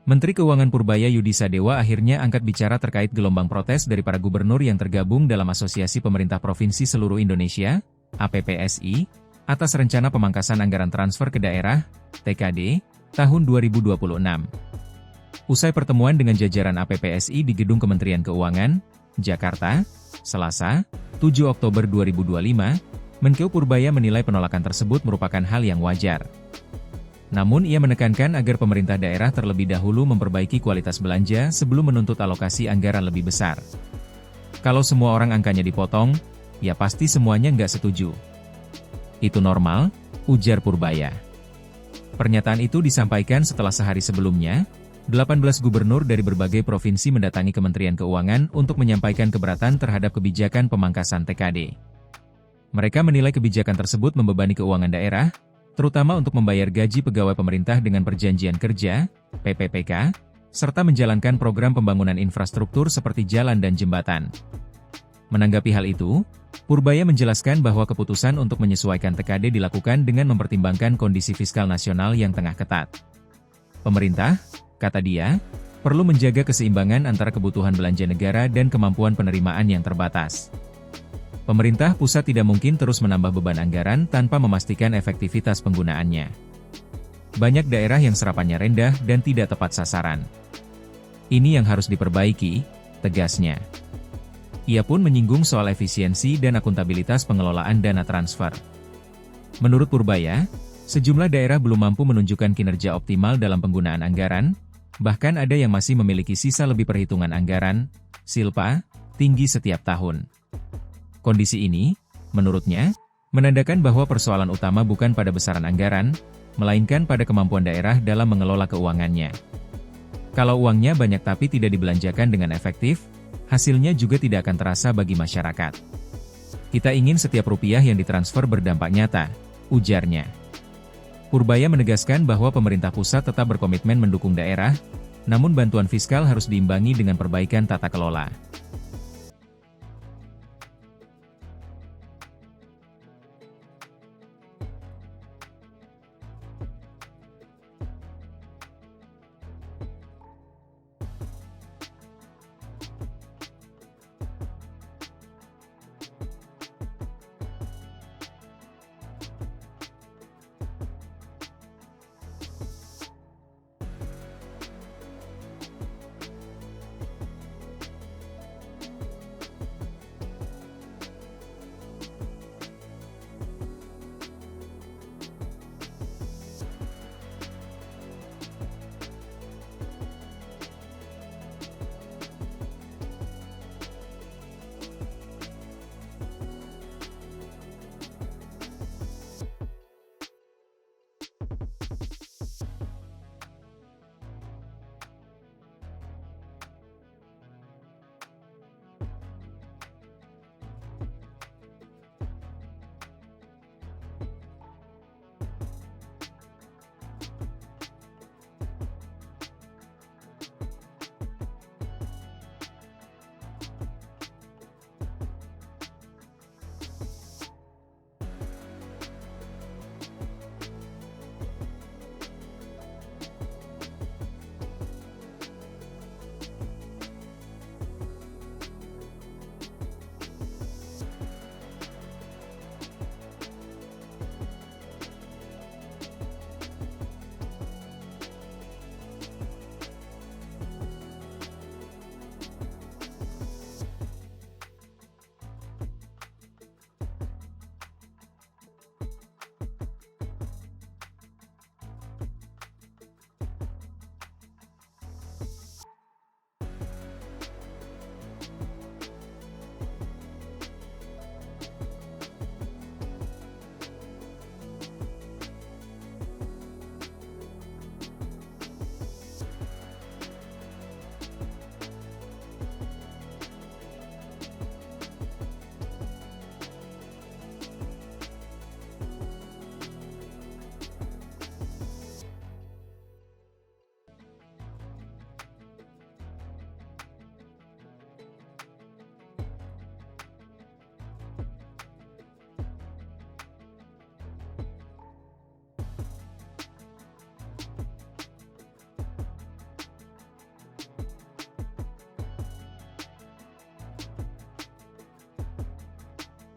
Menteri Keuangan Purbaya Yudi Sadewa akhirnya angkat bicara terkait gelombang protes dari para gubernur yang tergabung dalam Asosiasi Pemerintah Provinsi Seluruh Indonesia, APPSI, atas rencana pemangkasan anggaran transfer ke daerah, TKD, tahun 2026. Usai pertemuan dengan jajaran APPSI di Gedung Kementerian Keuangan, Jakarta, Selasa, 7 Oktober 2025, Menkeu Purbaya menilai penolakan tersebut merupakan hal yang wajar. Namun ia menekankan agar pemerintah daerah terlebih dahulu memperbaiki kualitas belanja sebelum menuntut alokasi anggaran lebih besar. Kalau semua orang angkanya dipotong, ya pasti semuanya nggak setuju. Itu normal, ujar Purbaya. Pernyataan itu disampaikan setelah sehari sebelumnya, 18 gubernur dari berbagai provinsi mendatangi Kementerian Keuangan untuk menyampaikan keberatan terhadap kebijakan pemangkasan TKD. Mereka menilai kebijakan tersebut membebani keuangan daerah, terutama untuk membayar gaji pegawai pemerintah dengan perjanjian kerja, PPPK, serta menjalankan program pembangunan infrastruktur seperti jalan dan jembatan. Menanggapi hal itu, Purbaya menjelaskan bahwa keputusan untuk menyesuaikan TKD dilakukan dengan mempertimbangkan kondisi fiskal nasional yang tengah ketat. Pemerintah, kata dia, perlu menjaga keseimbangan antara kebutuhan belanja negara dan kemampuan penerimaan yang terbatas. Pemerintah pusat tidak mungkin terus menambah beban anggaran tanpa memastikan efektivitas penggunaannya. Banyak daerah yang serapannya rendah dan tidak tepat sasaran. Ini yang harus diperbaiki, tegasnya. Ia pun menyinggung soal efisiensi dan akuntabilitas pengelolaan dana transfer. Menurut Purbaya, sejumlah daerah belum mampu menunjukkan kinerja optimal dalam penggunaan anggaran, bahkan ada yang masih memiliki sisa lebih perhitungan anggaran, silpa, tinggi setiap tahun. Kondisi ini, menurutnya, menandakan bahwa persoalan utama bukan pada besaran anggaran, melainkan pada kemampuan daerah dalam mengelola keuangannya. Kalau uangnya banyak tapi tidak dibelanjakan dengan efektif, hasilnya juga tidak akan terasa bagi masyarakat. Kita ingin setiap rupiah yang ditransfer berdampak nyata, ujarnya. Purbaya menegaskan bahwa pemerintah pusat tetap berkomitmen mendukung daerah, namun bantuan fiskal harus diimbangi dengan perbaikan tata kelola.